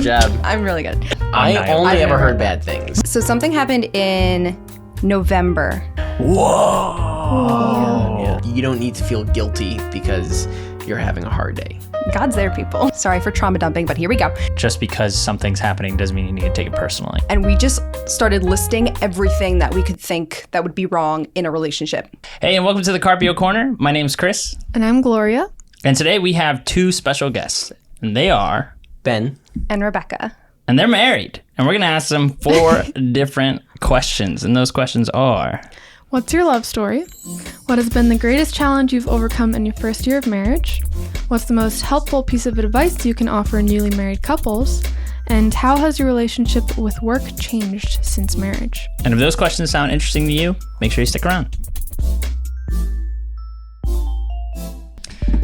Good job. I'm really good. I only I've ever never heard bad things. So something happened in November. Whoa. Yeah. You don't need to feel guilty because you're having a hard day. God's there, people. Sorry for trauma dumping, but here we go. Just because something's happening doesn't mean you need to take it personally. And we just started listing everything that we could think that would be wrong in a relationship. Hey, and welcome to the Carpio Corner. My name's Chris. And I'm Gloria. And today we have two special guests. And they are... Ben. And Rebecca. And they're married. And we're going to ask them 4 different questions. And those questions are... What's your love story? What has been the greatest challenge you've overcome in your first year of marriage? What's the most helpful piece of advice you can offer newly married couples? And how has your relationship with work changed since marriage? And if those questions sound interesting to you, make sure you stick around.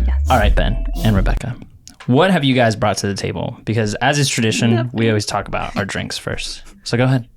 Yes. All right, Ben and Rebecca. What have you guys brought to the table? Because as is tradition, we always talk about our drinks first. So go ahead.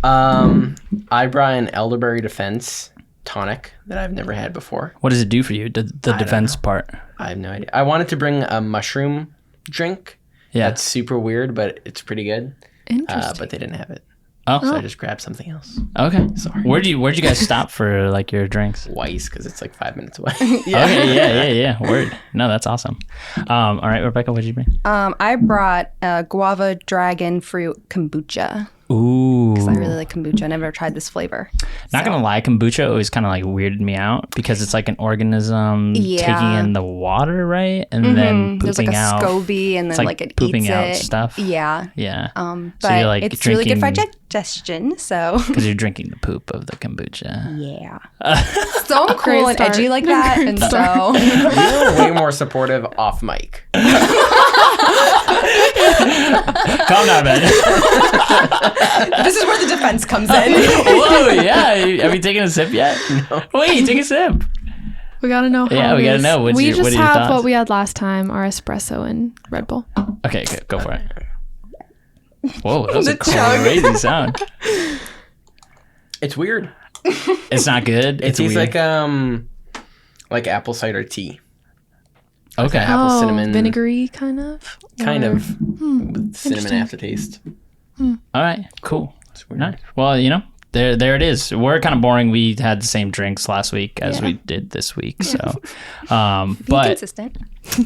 I brought an elderberry defense tonic that I've never had before. What does it do for you, the defense part? I have no idea. I wanted to bring a mushroom drink. Yeah. That's super weird, but it's pretty good. Interesting. But they didn't have it. Oh, So I just grabbed something else. okay. Sorry. Where'd you guys stop for like your drinks? Weiss, because it's like 5 minutes away. Okay, yeah. Word. No, that's awesome. All right, Rebecca, what did you bring? I brought guava dragon fruit kombucha. Ooh. Because I really like kombucha. I never tried this flavor. Not gonna lie, kombucha always kind of like weirded me out because it's like an organism taking in the water, right? And then There's like pooping a out. SCOBY and It's then like it pooping eats out it. stuff. Yeah. Yeah. But So you're like it's really good for drinking- digestion, so. Because you're drinking the poop of the kombucha. Yeah. So I'm cool Great and start. edgy like that, Great and start. so. You're way more supportive off mic. Calm down, Ben. This is where the defense comes in. Whoa, yeah. Have you taken a sip yet? No. Wait, take a sip. We gotta know how Yeah, we it gotta is. know. What we are just your have thoughts? what we had last time, our espresso and Red Bull. Okay, good. Go for it. Whoa, that was a The chug. crazy sound. It's weird. It's not good. It It's tastes weird. like apple cider tea. Okay. Apple cinnamon. Vinegary, kind of? Kind Or- of. With cinnamon Interesting. aftertaste. All right. Cool. It's weird. Nice. Well, there it is. We're kind of boring. We had the same drinks last week as we did this week. So, Be but consistent.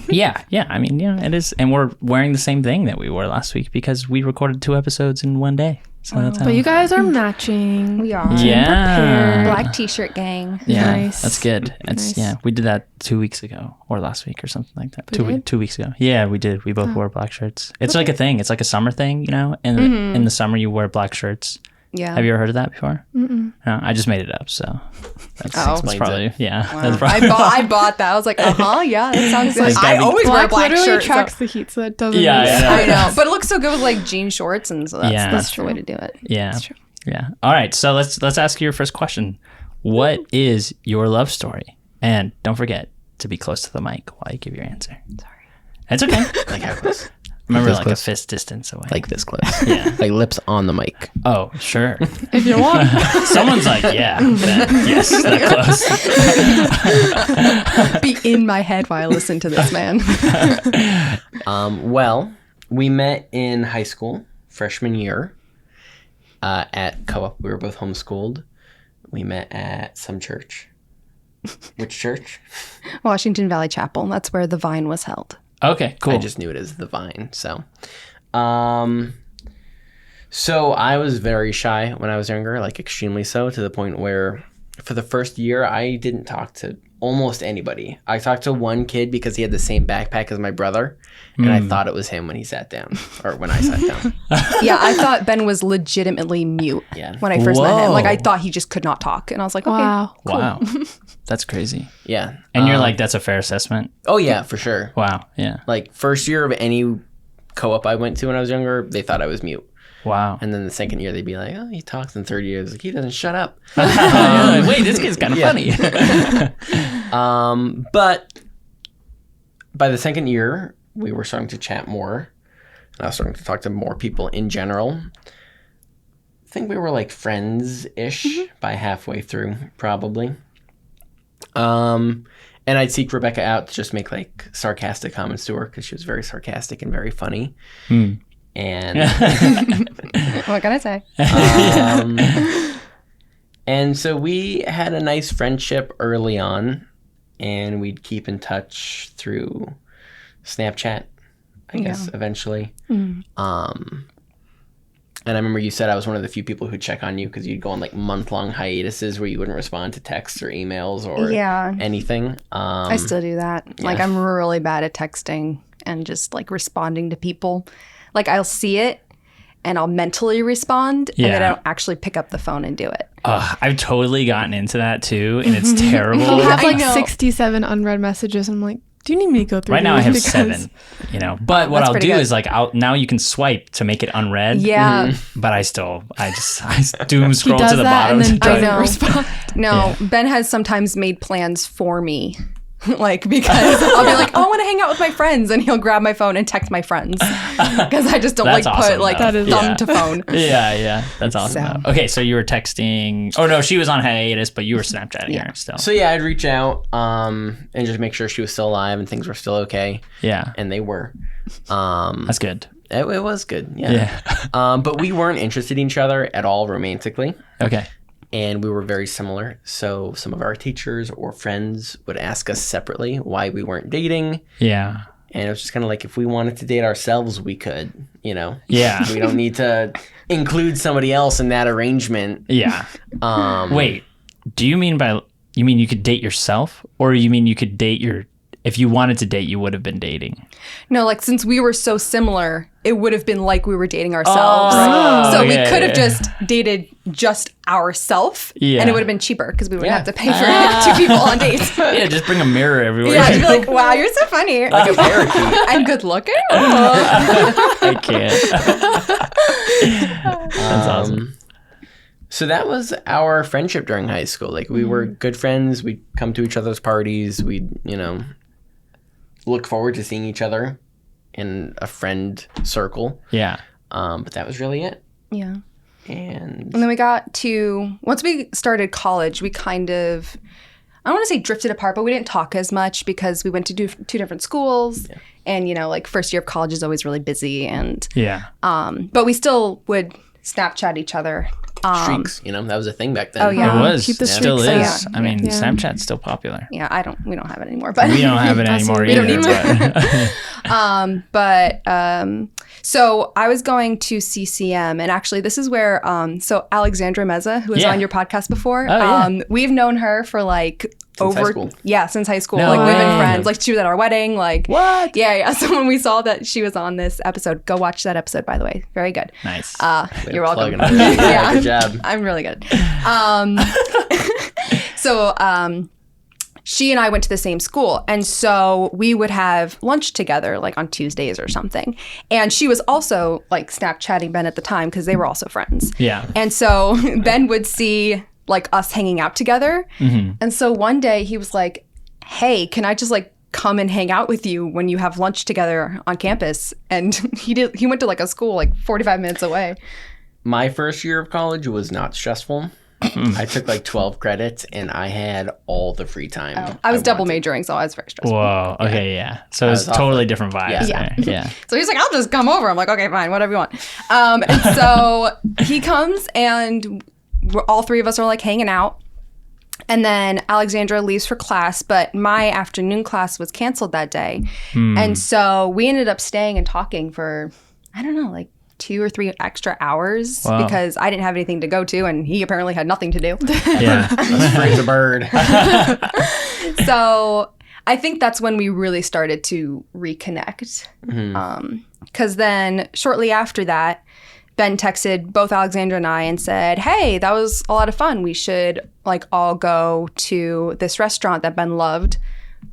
yeah. I mean, it is, and we're wearing the same thing that we wore last week because we recorded 2 episodes in one day. So that's how. But you guys are matching. We are. Yeah. Black t-shirt gang. Yeah, Nice. that's good. Nice. Yeah, we did that 2 weeks ago or last week or something like that. We did? 2 weeks ago. Yeah, we did. We both wore black shirts. It's like a thing. It's like a summer thing, And in the summer you wear black shirts. Yeah. Have you ever heard of that before? No, I just made it up. So that's, Oh. that's Explains probably it. That's probably. I bought that. I was like, yeah, that sounds good. Like, I gotta be- always wear Black black literally shirts. tracks the heat, so it doesn't Yeah, make I sense. know. I know, but it looks so good with like jean shorts, and so that's Yeah. that's the way to do it. Yeah. That's true. Yeah. All right. So let's ask you your first question. What is your love story? And don't forget to be close to the mic while you give your answer. Sorry. It's okay. Like how close? Remember, This like close? a fist distance away. Like this close. Yeah. Like lips on the mic. Oh, sure. If you want. Someone's like, yeah, yes, that close. Be in my head while I listen to this man. Well, we met in high school, freshman year, at co-op. We were both homeschooled. We met at some church. Which church? Washington Valley Chapel. That's where the Vine was held. Okay, cool. I just knew it as the Vine. So I was very shy when I was younger, like extremely so, to the point where for the first year I didn't talk to almost anybody. I talked to one kid because he had the same backpack as my brother, and I thought it was him when he sat down, or when I sat down. Yeah, I thought Ben was legitimately mute Yeah. when I first met him. Like, I Whoa. thought he just could not talk. And I was like, okay. Wow. Wow, that's crazy. Yeah. And you're like, that's a fair assessment. Oh yeah, for sure. Wow. Yeah. Like first year of any co-op I went to when I was younger, they thought I was mute. Wow. And then the second year they'd be like, oh, he talks. In third year, it's like, he doesn't shut up. Wait, this kid's kind of funny. But by the second year, we were starting to chat more. And I was starting to talk to more people in general. I think we were like friends-ish by halfway through, probably. And I'd seek Rebecca out to just make like sarcastic comments to her because she was very sarcastic and very funny. And What can I say? and so we had a nice friendship early on, and we'd keep in touch through Snapchat, I guess, eventually. And I remember you said I was one of the few people who check on you because you'd go on like month-long hiatuses where you wouldn't respond to texts or emails or anything. I still do that. Like, I'm really bad at texting and just like responding to people. Like, I'll see it and I'll mentally respond, and then I don't actually pick up the phone and do it. I've totally gotten into that too, and it's terrible. I have like know. 67 unread messages. I'm like, do you need me to go through Right now I these? have Because 7, But what That's I'll pretty do good. is like now you can swipe to make it unread. Yeah. But I doom He scroll does to the that bottom. and then to try I to- know. respond. No, Ben has sometimes made plans for me. Like, because I'll be like, oh, I want to hang out with my friends, and he'll grab my phone and text my friends because I just don't That's like awesome, put like though. That is- thumb Yeah. to phone. Yeah, that's awesome. So. though. Okay, so you were texting. Oh no, she was on hiatus, but you were Snapchatting her still. So yeah, I'd reach out and just make sure she was still alive and things were still okay, Yeah, and they were. Um, that's good. it was good, yeah. But we weren't interested in each other at all romantically, Okay. and we were very similar. So some of our teachers or friends would ask us separately why we weren't dating, Yeah. and it was just kind of like if we wanted to date ourselves, we could, Yeah. We don't need to include somebody else in that arrangement. Yeah. Um, Wait, do you mean you could date yourself, or you mean you could date if you wanted to date, you would have been dating? No, like, since we were so similar, it would have been like we were dating ourselves. Oh, So we okay, could have yeah. just dated just ourselves, Yeah. and it would have been cheaper because we wouldn't Yeah. have to pay for 2 people on dates. Yeah, just bring a mirror everywhere. Yeah, I'd be like, wow, you're so funny. like a parakeet. And good looking. I can't. That's awesome. So that was our friendship during high school. Like, we were good friends. We'd come to each other's parties. We'd, look forward to seeing each other in a friend circle. Yeah. But that was really it. Yeah. And And then we got to, once we started college, we kind of, I don't want to say drifted apart, but we didn't talk as much because we went to 2 different schools. Yeah. And, like, first year of college is always really busy. And, Yeah. but we still would Snapchat each other. streaks, that was a thing back then. Oh, yeah. It was. Keep the It still streaks is. up. I mean, Yeah. Snapchat's still popular. Yeah, we don't have it anymore. But We don't have it Us anymore either. either. We don't but- so I was going to CCM, and actually this is where so Alexandra Meza, who was Yeah. on your podcast before, Oh, yeah. we've known her for like Since high school. since high school. No Like, we've been way. friends. Like, she was at our wedding. Like, What? Yeah. So when we saw that she was on this episode, go watch that episode. By the way, very good. Nice. Way You're to welcome. plug it. Yeah. Good job. I'm really good. So she and I went to the same school. And so we would have lunch together, like on Tuesdays or something. And she was also like Snapchatting Ben at the time because they were also friends. Yeah. And so Ben would see like us hanging out together. And so one day he was like, hey, can I just like come and hang out with you when you have lunch together on campus? And he went to like a school like 45 minutes away. My first year of college was not stressful. I took like 12 credits and I had all the free time. I was double wanted. majoring, so I was very stressful. Whoa. Okay. Yeah. So it's was off totally different vibes. Yeah. There. Yeah. So he's like, I'll just come over. I'm like, okay, fine, whatever you want. And so he comes and all 3 of us are like hanging out. And then Alexandra leaves for class, but my afternoon class was canceled that day. And so we ended up staying and talking for, I don't know, like 2 or 3 extra hours Wow. because I didn't have anything to go to and he apparently had nothing to do. Yeah. Let's praise a bird. So I think that's when we really started to reconnect. Because then shortly after that, Ben texted both Alexandra and I and said, hey, that was a lot of fun. We should like all go to this restaurant that Ben loved,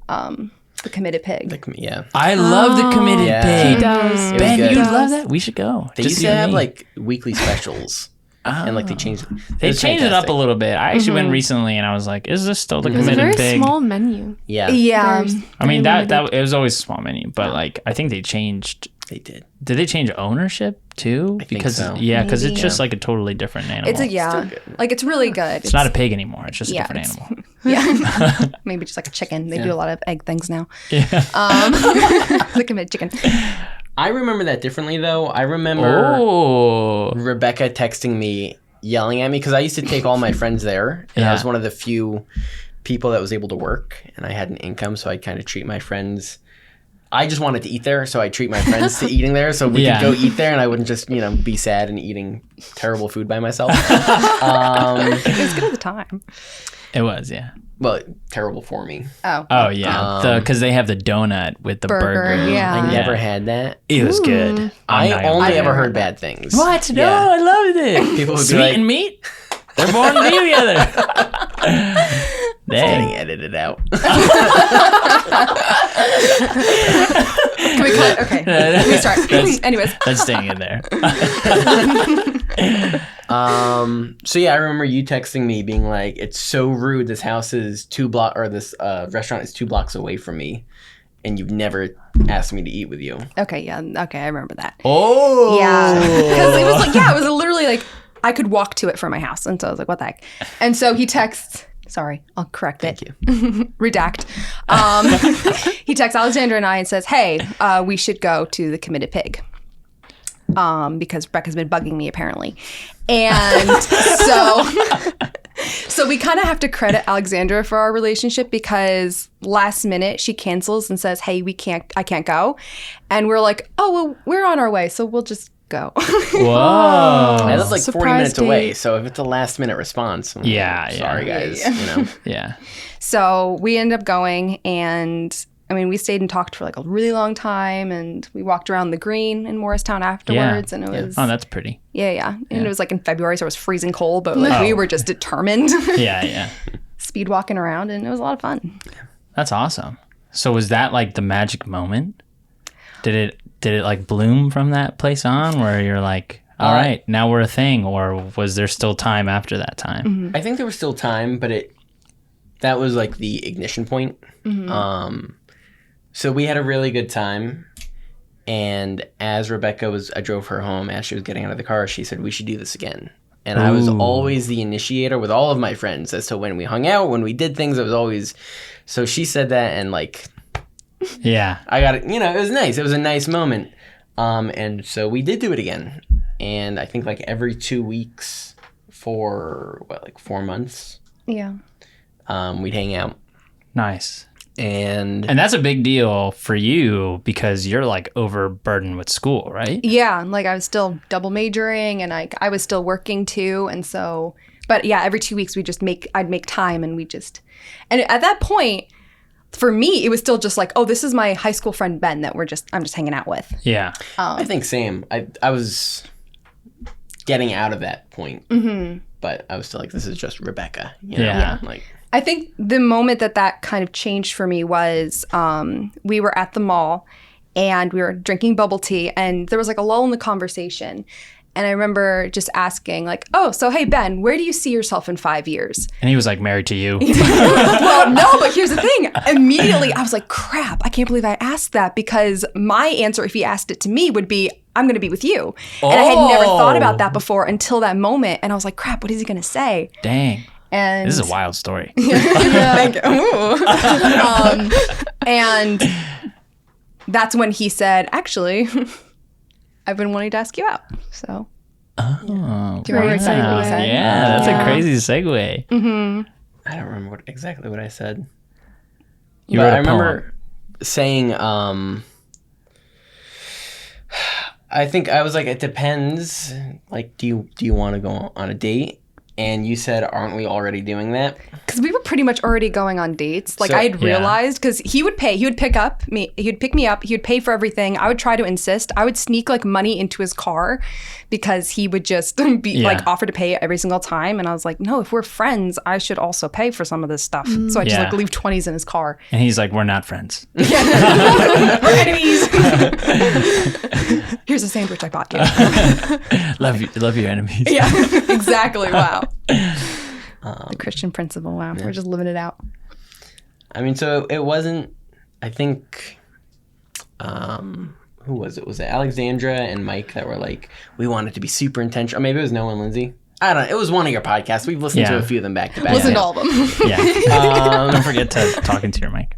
The Committed Pig. Like, yeah. I love the committed Yeah. pig. He does. It was Ben, good. you He love does. that? We should go. They Just used you to and have me. like weekly specials. And like they changed it. They was changed it up a fantastic. little bit. I actually went recently and I was like, is this still the It was a committed very pig? small menu. Yeah, Yeah. Very- I mean, very that limited. it was always a small menu, but like I think they changed. they did. Did they change ownership too? think Because so. because it's Maybe. just like a totally different animal. It's like it's really good. It's not a pig anymore. It's just a Yeah, different it's- animal. Yeah. Maybe just like a chicken. They do a lot of egg things now. Yeah. The Committed Chicken. I remember that differently, though. I remember Oh. Rebecca texting me, yelling at me, because I used to take all my friends there, and I was one of the few people that was able to work, and I had an income, so I'd kind of treat my friends. I just wanted to eat there, so I treat my friends to eating there, so we could go eat there, and I wouldn't just, be sad and eating terrible food by myself. It was good at the time. It was, yeah. Well, terrible for me. Oh, yeah. Because they have the donut with the burger. Yeah. I never had that. It was good. I only ever heard bad things. What? No, Yeah. I loved it. People would be Sweet like- and meat? They're born to be together. Getting Dang. edited out. Can we cut? Okay. Let me start. Anyways. That's staying in there. So yeah, I remember you texting me being like, "It's so rude. This house is this restaurant is 2 blocks away from me, and you've never asked me to eat with you." Okay, yeah. Okay, I remember that. Oh. Yeah. Because it was like, it was literally like, I could walk to it from my house. And so I was like, what the heck? And so he texts, sorry, I'll correct it. Thank you. Redact. He texts Alexandra and I and says, hey, we should go to the Committed Pig. Because Rebecca's been bugging me apparently. And so we kind of have to credit Alexandra for our relationship because last minute she cancels and says, hey, I can't go. And we're like, oh, well, we're on our way. So we'll just go. Whoa. I live like 40 Surprise minutes away, date. so if it's a last minute response, I'm Yeah, sorry yeah. guys. Yeah. So we ended up going and we stayed and talked for like a really long time and we walked around the green in Morristown afterwards and it was Oh, that's pretty. yeah. And it was like in February, so it was freezing cold, but like we were just determined Yeah. speed walking around and it was a lot of fun. That's awesome. So was that like the magic moment? Did it like bloom from that place on where you're like, all right, now we're a thing, or was there still time after that time? I think there was still time, but that was like the ignition point. So we had a really good time, and as I drove her home, as she was getting out of the car, she said we should do this again. And I was always the initiator with all of my friends as to when we hung out, when we did things. It was always so she said that, and like Yeah. I got it. It was nice. It was a nice moment. And so we did do it again. And I think like every 2 weeks for 4 months, Yeah. we'd hang out. Nice. And And that's a big deal for you because you're like overburdened with school, right? Yeah, like I was still double majoring and I was still working too. And so, but yeah, every 2 weeks I'd make time and and at that point, for me, it was still just like, oh, this is my high school friend Ben that I'm just hanging out with. Yeah. I think same. I was getting out of that point, but I was still like, this is just Rebecca. Yeah. Like I think the moment that kind of changed for me was we were at the mall and we were drinking bubble tea and there was like a lull in the conversation. And I remember just asking like, oh, so hey, Ben, where do you see yourself in 5 years? And he was like married to you. Well, no, but here's the thing. Immediately, I was like, crap, I can't believe I asked that because my answer, if he asked it to me, would be, I'm going to be with you. And I had never thought about that before until that moment. And I was like, crap, what is he going to say? Dang. And This is a wild story. and that's when he said, actually, I've been wanting to ask you out. So, Oh, do you remember exactly what he said? yeah, that's a crazy segue. I don't remember exactly what I said. You But wrote a I remember saying, I think I was like, it depends. Like, do you want to go on a date? And you said, aren't we already doing that? Because we were pretty much already going on dates. Like So- I had Yeah. realized because he would pick me up, he would pay for everything. I would try to insist. I would sneak like money into his car because he would just be like offer to pay every single time. And I was like, no, if we're friends, I should also pay for some of this stuff. So I just Yeah. like leave 20s in his car. And he's like, we're not friends. We're enemies. Here's a sandwich I bought you. Love your enemies. Yeah, exactly. Wow. The Christian principle. Wow. We're just living it out. I mean, so it wasn't, I think, who was it? Was it Alexandra and Mike that were like, we wanted to be super intentional? Or maybe it was Noah and Lindsay. I don't know. It was one of your podcasts. We've listened to Yeah. a few of them back to back. Listen to all of them. Yeah. Don't forget to talk into your mic.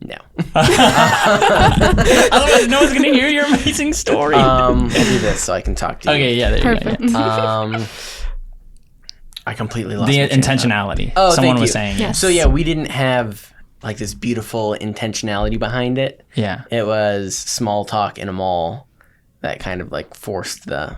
No. Otherwise, no one's gonna hear your amazing story. We'll do this so I can talk to you. Okay, yeah, there Perfect. you go. Yeah. I completely lost The my train of thought. intentionality. Oh, Someone thank was you. saying. Yes. So yeah, we didn't have like this beautiful intentionality behind it. Yeah. It was small talk in a mall that kind of like forced the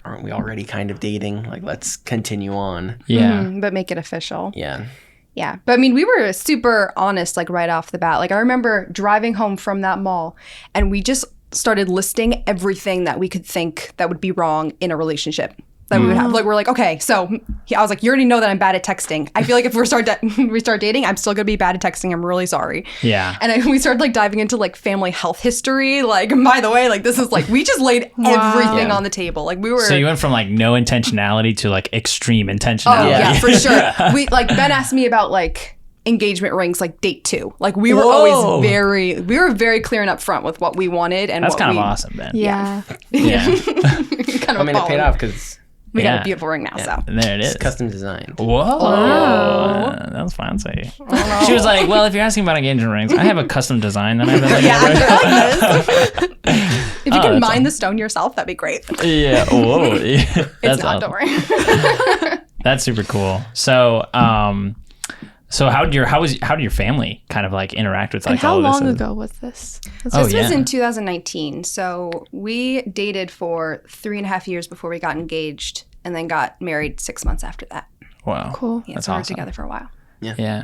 aren't we already kind of dating? Like, let's continue on. Yeah. But make it official. Yeah. Yeah. But I mean, we were super honest, like right off the bat. Like I remember driving home from that mall and we just started listing everything that we could think that would be wrong in a relationship that we would have. Like, we're like, okay, so I was like, you already know that I'm bad at texting. I feel like if we start dating, I'm still going to be bad at texting. I'm really sorry. Yeah. And we started like diving into like family health history. Like, by the way, like this is like, we just laid everything Yeah. on the table. Like we were. So you went from like no intentionality to like extreme Oh intentionality. yeah, for sure. We like Ben asked me about like engagement rings, like date 2. Like we were Whoa. always we were very clear and upfront with what we wanted and That's what kind of we awesome, Ben. Yeah. Yeah. kind of I mean, it paid off because We got Yeah. a beautiful ring now, so. And there it is. it's custom designed. Whoa. That was fancy. She was like, well, if you're asking about engagement rings, I have a custom design that I've been Yeah, together. I like this. If you can mine the stone yourself, that'd be great. Yeah. Whoa. Yeah. It's That's not, awesome. don't worry. That's super cool. So, how did your family kind of like interact with like And how all of this? long ago was this? This Oh, was yeah. in 2019. So we dated for 3.5 years before we got engaged and then got married 6 months after that. Wow. Cool. Yeah, That's so we were awesome. together for a while. Yeah.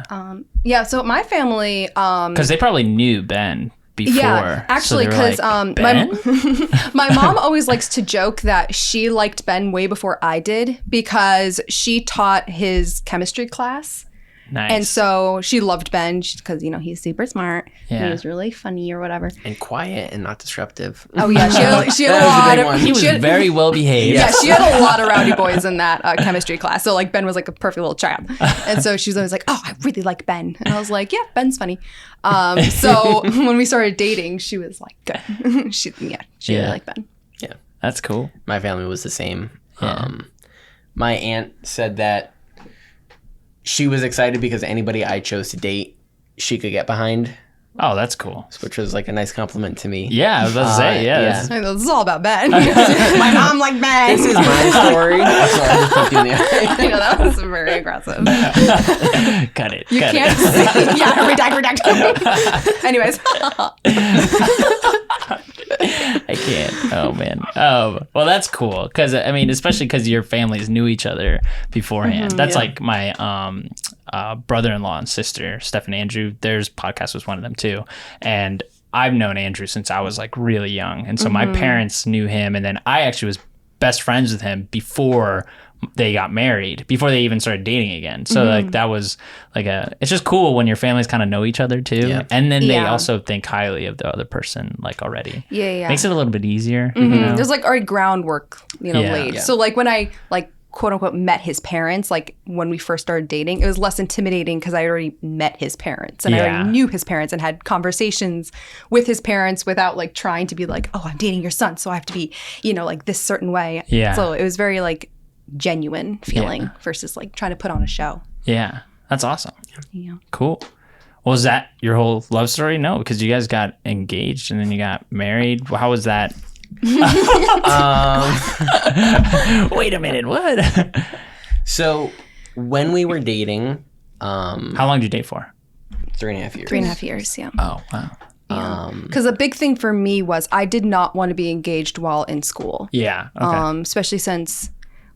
Yeah, so my family, Because they probably knew Ben before. yeah, actually, So they were because like, Ben? my mom always likes to joke that she liked Ben way before I did because she taught his chemistry class. Nice. And so she loved Ben because, he's super smart. And Yeah. he was really funny or whatever. And quiet and not disruptive. Oh, yeah. She had a That was a lot big of. one. he was she had- very well behaved. Yeah, she had a lot of rowdy boys in that chemistry class. So, like, Ben was like a perfect little child. And so she was always like, oh, I really like Ben. And I was like, yeah, Ben's funny. So when we started dating, she was like, good. she Yeah. really liked Ben. Yeah. That's cool. My family was the same. Yeah. My aunt said that she was excited because anybody I chose to date, she could get behind, Oh, that's cool. which was like a nice compliment to me. Yeah, I was about to say, yeah. yeah. that's- I mean, this is all about Ben. My mom liked Ben. This is my story. I'm sorry, I just keep doing the That was very aggressive. Cut it. You cut can't it. see. Yeah, redact. Anyways. I can't. Oh man. Well, that's cool because I mean, especially because your families knew each other beforehand. That's like my brother-in-law and sister, Steph and Andrew. Their podcast was one of them too, and I've known Andrew since I was like really young, and so my parents knew him, and then I actually was best friends with him before they got married, before they even started dating again. So like that was like it's just cool when your families kind of know each other too, Yeah. and then they Yeah. also think highly of the other person like already. Yeah. Makes it a little bit easier. You know? There's like already groundwork, Yeah. laid. Yeah. So like when I like quote unquote met his parents, like when we first started dating, it was less intimidating because I already met his parents and I Yeah. already knew his parents and had conversations with his parents without like trying to be like, oh, I'm dating your son, so I have to be, like this certain way. Yeah. So it was very like genuine feeling versus like trying to put on a show. Yeah, that's awesome. Yeah. Cool. Well, was that your whole love story? No, because you guys got engaged and then you got married. How was that? Wait a minute, what? So when we were dating, How long did you date for? 3.5 years. 3.5 years, yeah. Oh, wow. Because a big thing for me was I did not want to be engaged while in school. Yeah. Okay. Especially since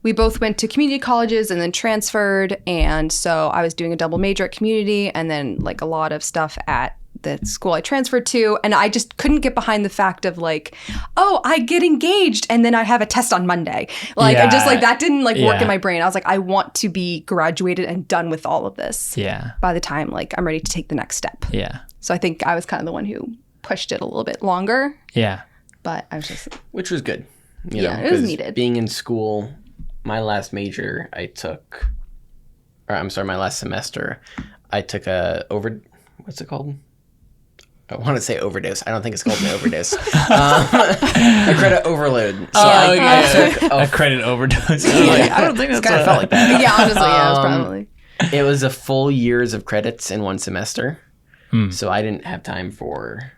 we both went to community colleges and then transferred. And so I was doing a double major at community and then like a lot of stuff at the school I transferred to. And I just couldn't get behind the fact of like, oh, I get engaged and then I have a test on Monday. Like, I just Yeah. like that didn't like work Yeah. in my brain. I was like, I want to be graduated and done with all of this Yeah. by the time like I'm ready to take the next step. Yeah. So I think I was kind of the one who pushed it a little bit longer, Yeah. but I was just, Which was good. Yeah, it was 'cause needed. Being in school, my last major I took, my last semester, I took what's it called? I want to say overdose. I don't think it's called an overdose. A credit overload. So I took A credit overdose. Yeah. I don't think that's kind of felt like that. yeah, honestly, yeah, it was probably. It was a full years of credits in one semester. So I didn't have time for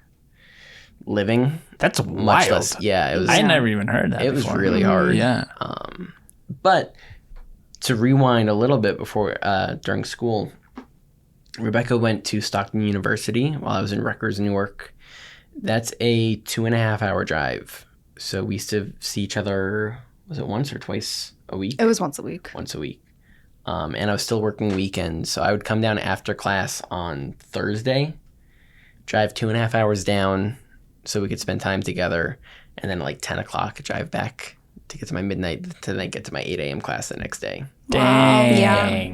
living. That's Much wild. less. Yeah, it was. I never even heard that. It was before. really hard. Yeah. But to rewind a little bit before during school, Rebecca went to Stockton University while I was in Rutgers, New York. That's a 2.5 hour drive. So we used to see each other, was it once or twice a week? It was once a week. Once a week. And I was still working weekends. So I would come down after class on Thursday, drive 2.5 hours down so we could spend time together. And then at like 10 o'clock, drive back to get to my midnight to then get to my 8 a.m. class the next day. Dang.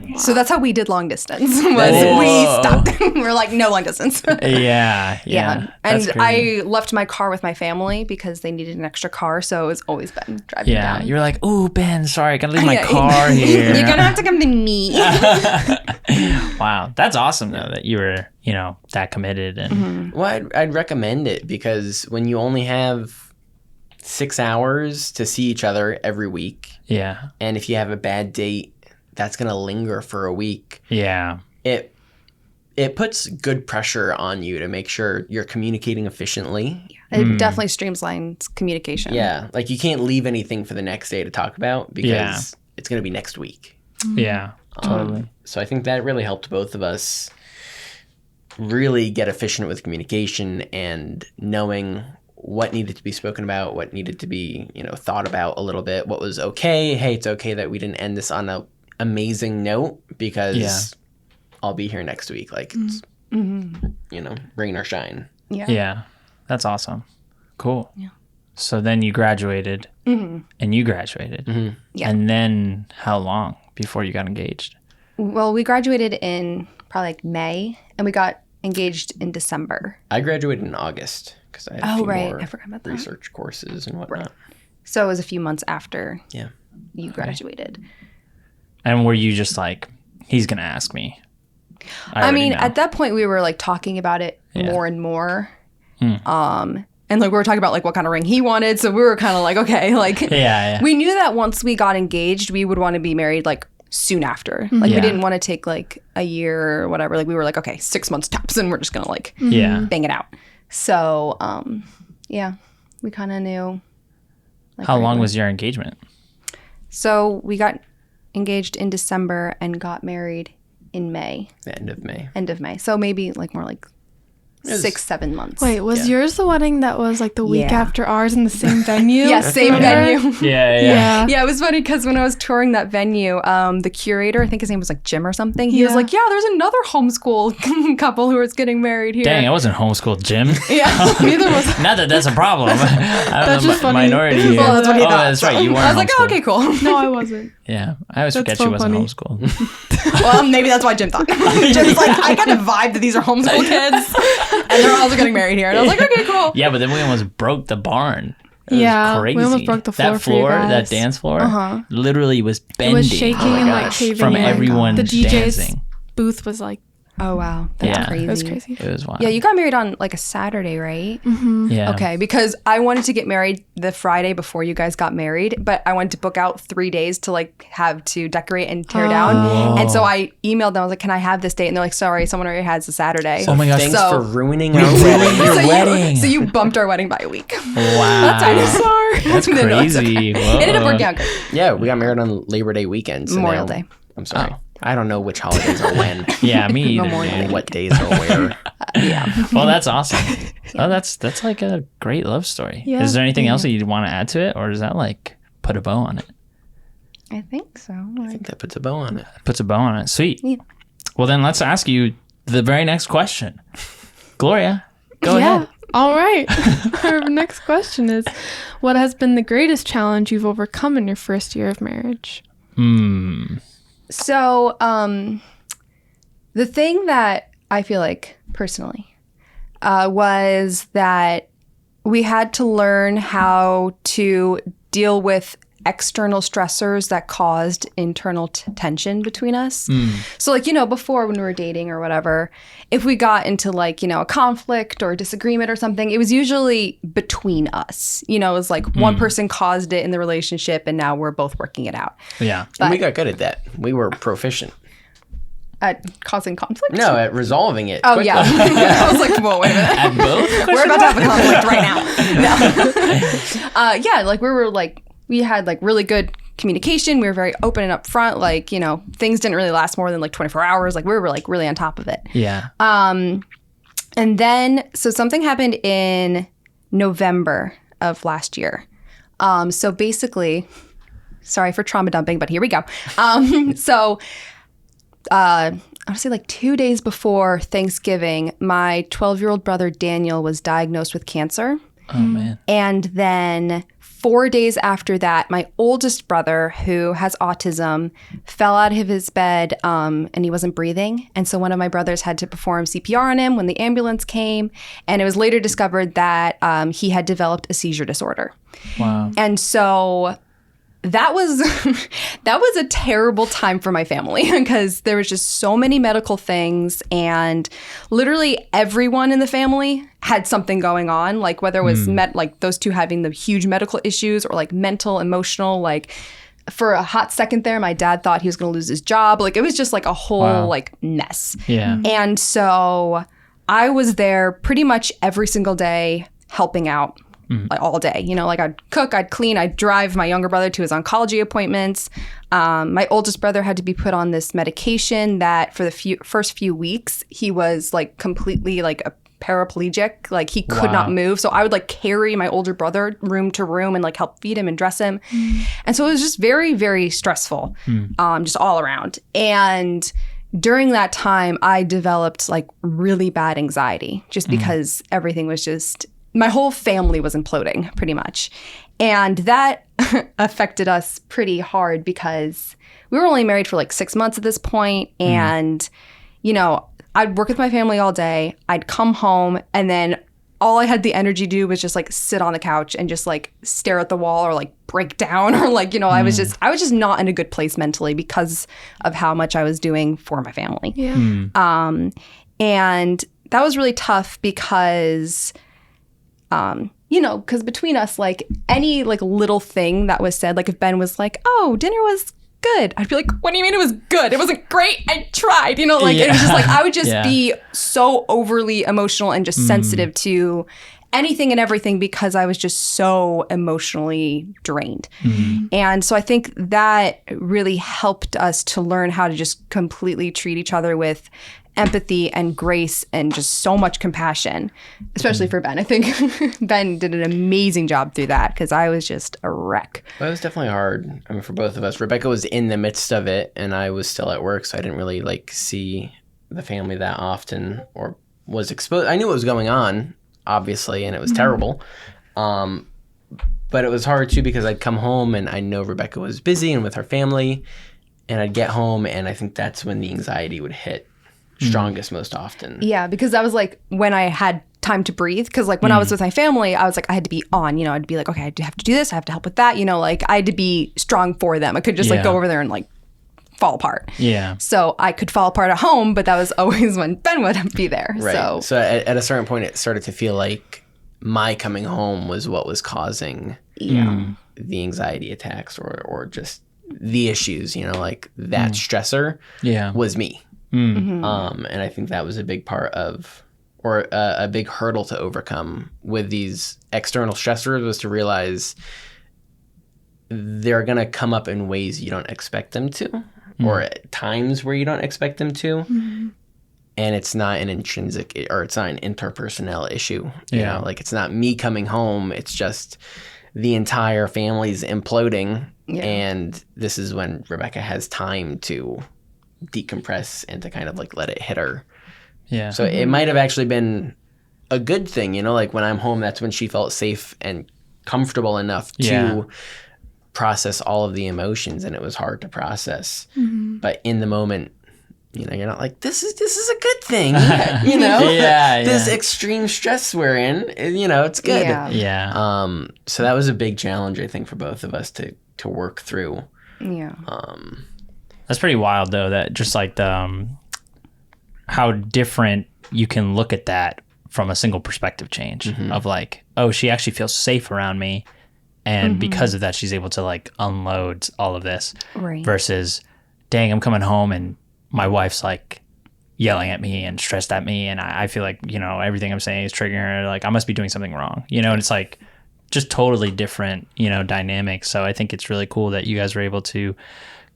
Yeah. So that's how we did long distance. Was Whoa. we stopped. We're like, no long distance. Yeah. Yeah. That's And crazy. I left my car with my family because they needed an extra car. So it's always been driving Yeah. down. You're like, ooh, Ben, sorry, I gotta leave my Yeah. car here. You're going to have to come to me. Wow. That's awesome, though, that you were, that committed. And Well, I'd recommend it because when you only have 6 hours to see each other every week, yeah. and if you have a bad date, that's going to linger for a week. Yeah. It puts good pressure on you to make sure you're communicating efficiently. It definitely streamlines communication. Yeah, like you can't leave anything for the next day to talk about because Yeah. it's going to be next week. Yeah. Totally. So I think that really helped both of us really get efficient with communication and knowing what needed to be spoken about, what needed to be, thought about a little bit, what was okay. Hey, it's okay that we didn't end this on a amazing note because Yeah. I'll be here next week. Like, it's, rain or shine. Yeah. Yeah. That's awesome. Cool. Yeah. So then you graduated and you graduated. Yeah. And then how long before you got engaged? Well, we graduated in probably like May and we got engaged in December. I graduated in August because I had a few more I forgot about that. research courses and whatnot. So it was a few months after Yeah. you graduated. And were you just like, he's going to ask me? I already mean, know. at that point we were like talking about it Yeah. more and more. And like we were talking about like what kind of ring he wanted. So we were kind of like, okay, like Yeah. we knew that once we got engaged, we would want to be married like soon after. Like Yeah. we didn't want to take like a year or whatever. Like we were like, okay, 6 months tops and we're just going to like Yeah. bang it out. So, yeah, we kind of knew. Like, How right long away. was your engagement? So we got engaged in December and got married in May, The end of May. end of May. So maybe like more like was- 6-7 months. Wait, was yours the wedding that was like the week Yeah. after ours in the same venue? Yeah, same Remember? venue. Yeah. Yeah, it was funny because when I was touring that venue, the curator, I think his name was like Jim or something, he was Yeah. like, yeah, there's another homeschool couple who is getting married here. Dang, I wasn't homeschooled, Jim. Yeah. Neither was. Not that that's a problem. That's just funny. Minority here. Well, that's what he oh, thought. that's right. You weren't I was like, oh, homeschooled. okay, cool. No, I wasn't. Yeah, I always That's forget so she wasn't funny. homeschooled. Well, maybe that's why Jim thought. Jim's like, I got a vibe that these are homeschool kids, and they're also getting married here. And I was like, okay, cool. Yeah, but then we almost broke the barn. It Yeah, was we crazy. almost broke the floor That for you floor, that guys. dance floor, literally was bending. It was shaking Oh my and like gosh. caving from in. everyone The DJ's dancing. booth was like, Oh wow, that's Yeah. crazy. it was crazy. It was wild. Yeah, you got married on like a Saturday, right? Yeah. Okay, because I wanted to get married the Friday before you guys got married, but I wanted to book out 3 days to like have to decorate and tear down. And so I emailed them. I was like, "Can I have this date?" And they're like, "Sorry, someone already has a Saturday." Oh my gosh. Thanks So- for ruining our wedding. Your so wedding. so you bumped our wedding by a week. Wow. I'm sorry. That's No, no, it's crazy. It ended up Whoa. working out good. Yeah, we got married on Labor Day weekend. So Memorial now- Day. I'm sorry. I don't know which holidays are when. Yeah, me either. Memorial dude. and what days are where. Yeah. Well, that's awesome. Oh, that's like a great love story. Yeah. Is there anything else that you'd want to add to it, or does that like put a bow on it? I think so. I think that puts a bow on it. Puts a bow on it. Sweet. Yeah. Well, then let's ask you the very next question. Gloria, go yeah. ahead. All right. Our next question is, what has been the greatest challenge you've overcome in your first year of marriage? So, the thing that I feel like personally was that we had to learn how to deal with external stressors that caused internal tension between us. So like, before when we were dating or whatever, if we got into like, a conflict or a disagreement or something, it was usually between us. It was like one person caused it in the relationship and now we're both working it out. Yeah. And we got good at that. We were proficient. At causing conflict? No, at resolving it. Oh, quickly. yeah. I was like, whoa, wait a minute. At both? We're about to have a conflict right now. No. Yeah, like we had like really good communication. We were very open and upfront. Like, you know, things didn't really last more than like 24 hours. Like we were like really on top of it. Yeah. And then, so something happened in November of last year. So basically, sorry for trauma dumping, but here we go. I would say like 2 days before Thanksgiving, my 12-year-old brother Daniel was diagnosed with cancer. Oh, man. And then 4 days after that, my oldest brother, who has autism, fell out of his bed and he wasn't breathing. And so one of my brothers had to perform CPR on him when the ambulance came. And it was later discovered that he had developed a seizure disorder. Wow. And so that was a terrible time for my family because there was just so many medical things, and literally everyone in the family had something going on, like whether it was like those two having the huge medical issues or like mental, emotional, like for a hot second there, my dad thought he was going to lose his job. Like it was just like a whole like mess. Yeah. And so I was there pretty much every single day helping out. Like all day, you know, like I'd cook, I'd clean, I'd drive my younger brother to his oncology appointments. My oldest brother had to be put on this medication that for the first few weeks, he was like completely like a paraplegic, like he could not move. So I would like carry my older brother room to room and like help feed him and dress him. And so it was just very, very stressful, just all around. And during that time, I developed like really bad anxiety just because everything was just, my whole family was imploding pretty much. And that affected us pretty hard because we were only married for like 6 months at this point. And, you know, I'd work with my family all day. I'd come home and then all I had the energy to do was just like sit on the couch and just like stare at the wall or like break down or like, you know, I was just not in a good place mentally because of how much I was doing for my family. Yeah. And that was really tough because you know, because between us, like any like little thing that was said, like if Ben was like, oh, dinner was good, I'd be like, what do you mean it was good? It wasn't great. I tried, you know, like it was just like, I would just be so overly emotional and just sensitive to anything and everything because I was just so emotionally drained. And so I think that really helped us to learn how to just completely treat each other with empathy and grace and just so much compassion, especially for Ben. I think Ben did an amazing job through that because I was just a wreck. Well, it was definitely hard. I mean, for both of us. Rebecca was in the midst of it, and I was still at work, so I didn't really like see the family that often or was exposed. I knew what was going on, obviously, and it was terrible. But it was hard too because I'd come home and I know Rebecca was busy and with her family, and I'd get home, and I think that's when the anxiety would hit strongest most often. Yeah, because that was like when I had time to breathe. Because like when I was with my family, I was like, I had to be on, you know, I'd be like, okay, I have to do this. I have to help with that. You know, like I had to be strong for them. I could just like go over there and like fall apart. Yeah. So I could fall apart at home, but that was always when Ben would be there. Right. So at a certain point, it started to feel like my coming home was what was causing the anxiety attacks or just the issues, you know, like that stressor was me. And I think that was a big part of, or a big hurdle to overcome with these external stressors, was to realize they're going to come up in ways you don't expect them to, or at times where you don't expect them to. And it's not an intrinsic, or it's not an interpersonal issue. You know, like it's not me coming home. It's just the entire family's imploding. And this is when Rebecca has time to decompress and to kind of like let it hit her. Yeah. So it might have actually been a good thing, you know, like when I'm home, that's when she felt safe and comfortable enough to process all of the emotions, and it was hard to process. But in the moment, you know, you're not like, this is a good thing, you know? This extreme stress we're in, you know, it's good. So that was a big challenge, I think, for both of us to work through. That's pretty wild, though, that just like the how different you can look at that from a single perspective change of like, oh, she actually feels safe around me, and because of that, she's able to like unload all of this versus, dang, I'm coming home and my wife's like yelling at me and stressed at me, and I feel like, you know, everything I'm saying is triggering her, like I must be doing something wrong, you know. And it's like just totally different, you know, dynamics. So I think it's really cool that you guys were able to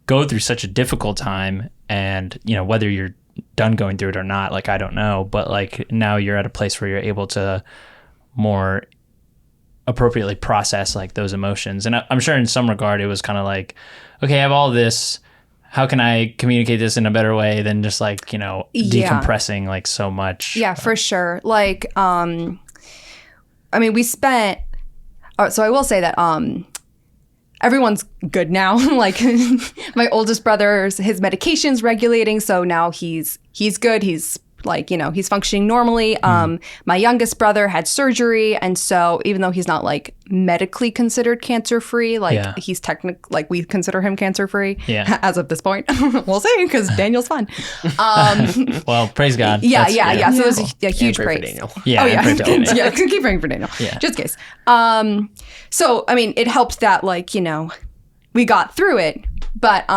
go through such a difficult time, and, you know, whether you're done going through it or not, like I don't know, but like now you're at a place where you're able to more appropriately process like those emotions. And I'm sure in some regard it was kind of like, okay, I have all this, how can I communicate this in a better way than just like, you know, decompressing like so much. Yeah, for sure. Like, I mean, we spent, so I will say that everyone's good now. Like my oldest brother's, his medication's regulating, so now he's good. He's like, you know, he's functioning normally. My youngest brother had surgery, and so even though he's not like medically considered cancer free, like he's like we consider him cancer free as of this point. We'll see, because Daniel's fun. Well, praise God. Yeah. So it was a huge praise. Daniel. Yeah. Yeah, keep praying for Daniel. Yeah. Just in case. So I mean, it helped that, like, you know, we got through it, but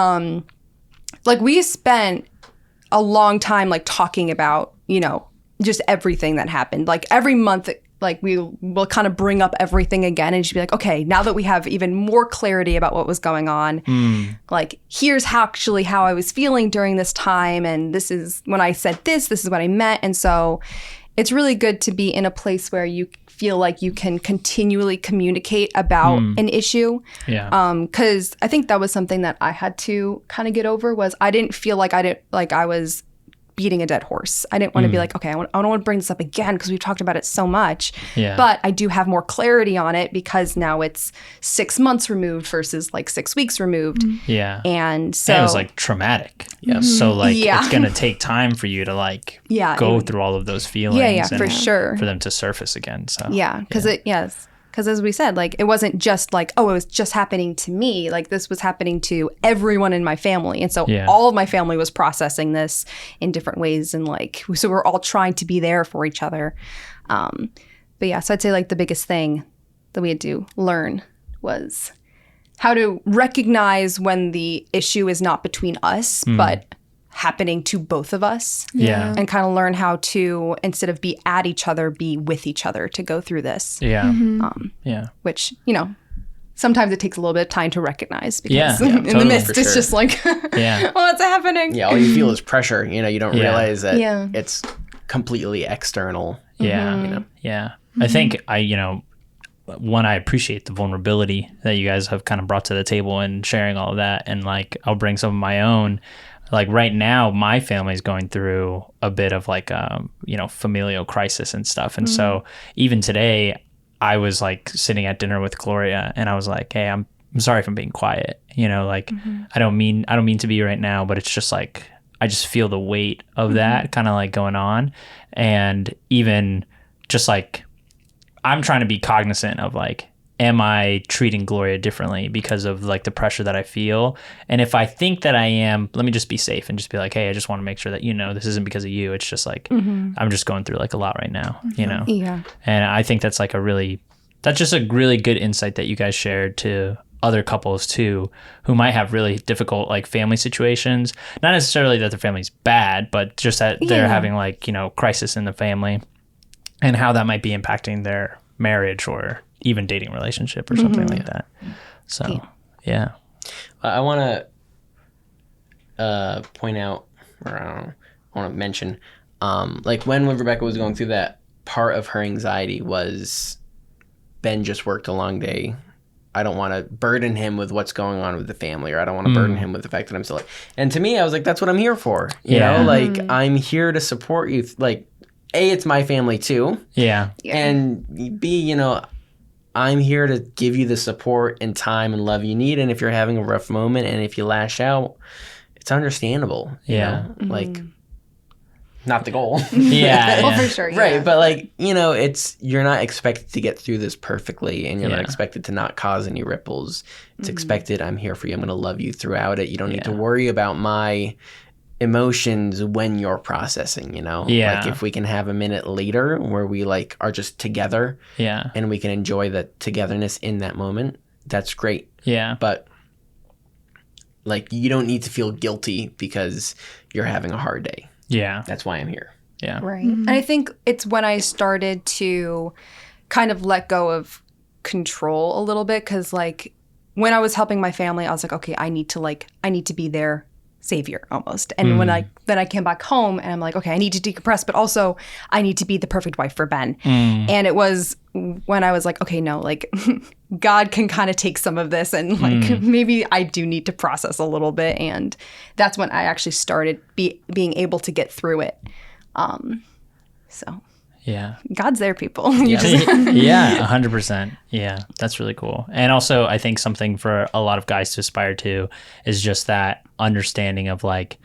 like we spent a long time like talking about, you know, just everything that happened. Like every month, like we will kind of bring up everything again and just be like, okay, now that we have even more clarity about what was going on, like here's how I was feeling during this time, and this is when I said this is what I meant. And so it's really good to be in a place where you feel like you can continually communicate about an issue. Yeah. Because I think that was something that I had to kind of get over, was I didn't feel like I was beating a dead horse. I didn't want to be like, okay, I don't want to bring this up again because we've talked about it so much. Yeah. But I do have more clarity on it because now it's 6 months removed versus like 6 weeks removed. Yeah. And so it was like traumatic. Yeah. So like it's going to take time for you to like go through all of those feelings. Yeah, for sure. For them to surface again. So because as we said, like it wasn't just like, oh, it was just happening to me. Like this was happening to everyone in my family. And so all of my family was processing this in different ways. And like, so we're all trying to be there for each other. But yeah, so I'd say like the biggest thing that we had to learn was how to recognize when the issue is not between us, but happening to both of us. Yeah. And kind of learn how to, instead of be at each other, be with each other to go through this. Yeah. Which, you know, sometimes it takes a little bit of time to recognize, because in the midst it's just like, what's happening? Yeah, all you feel is pressure. You know, you don't realize that it's completely external. Yeah. You know? Yeah. I think I appreciate the vulnerability that you guys have kind of brought to the table and sharing all of that. And like, I'll bring some of my own. Like right now, my family's going through a bit of like, you know, familial crisis and stuff. And so even today, I was like sitting at dinner with Gloria, and I was like, hey, I'm sorry if I'm being quiet. You know, like I don't mean to be right now, but it's just like, I just feel the weight of that kind of like going on. And even just like, I'm trying to be cognizant of like, am I treating Gloria differently because of like the pressure that I feel? And if I think that I am, let me just be safe and just be like, hey, I just want to make sure that, you know, this isn't because of you. It's just like, I'm just going through like a lot right now, you know? Yeah. And I think that's like that's just a really good insight that you guys shared to other couples too, who might have really difficult like family situations. Not necessarily that their family's bad, but just that they're having like, you know, crisis in the family, and how that might be impacting their marriage or even dating relationship or something like that. So, yeah. I want to point out, or I want to mention, like when Rebecca was going through that, part of her anxiety was, Ben just worked a long day. I don't want to burden him with what's going on with the family, or I don't want to burden him with the fact that I'm still like, and to me, I was like, that's what I'm here for. You know, like I'm here to support you. Like, A, it's my family too. Yeah. And B, you know, I'm here to give you the support and time and love you need. And if you're having a rough moment and if you lash out, it's understandable. You know? Like, not the goal. Well, for sure. Right. But like, you know, you're not expected to get through this perfectly, and you're not expected to not cause any ripples. It's expected, I'm here for you. I'm going to love you throughout it. You don't need to worry about my emotions when you're processing, you know? Like if we can have a minute later where we like are just together and we can enjoy the togetherness in that moment, that's great. Yeah. But Like, you don't need to feel guilty because you're having a hard day. Yeah. That's why I'm here. Yeah. Right. And I think it's when I started to kind of let go of control a little bit, because like when I was helping my family, I was like, okay, I need to be their savior almost. And when I came back home and I'm like, okay, I need to decompress, but also I need to be the perfect wife for Ben. And it was when I was like, okay, no, like God can kind of take some of this, and like maybe I do need to process a little bit. And that's when I actually started being able to get through it. So Yeah. God's there, people. Yeah, 100%. Yeah, that's really cool. And also, I think something for a lot of guys to aspire to is just that understanding of like,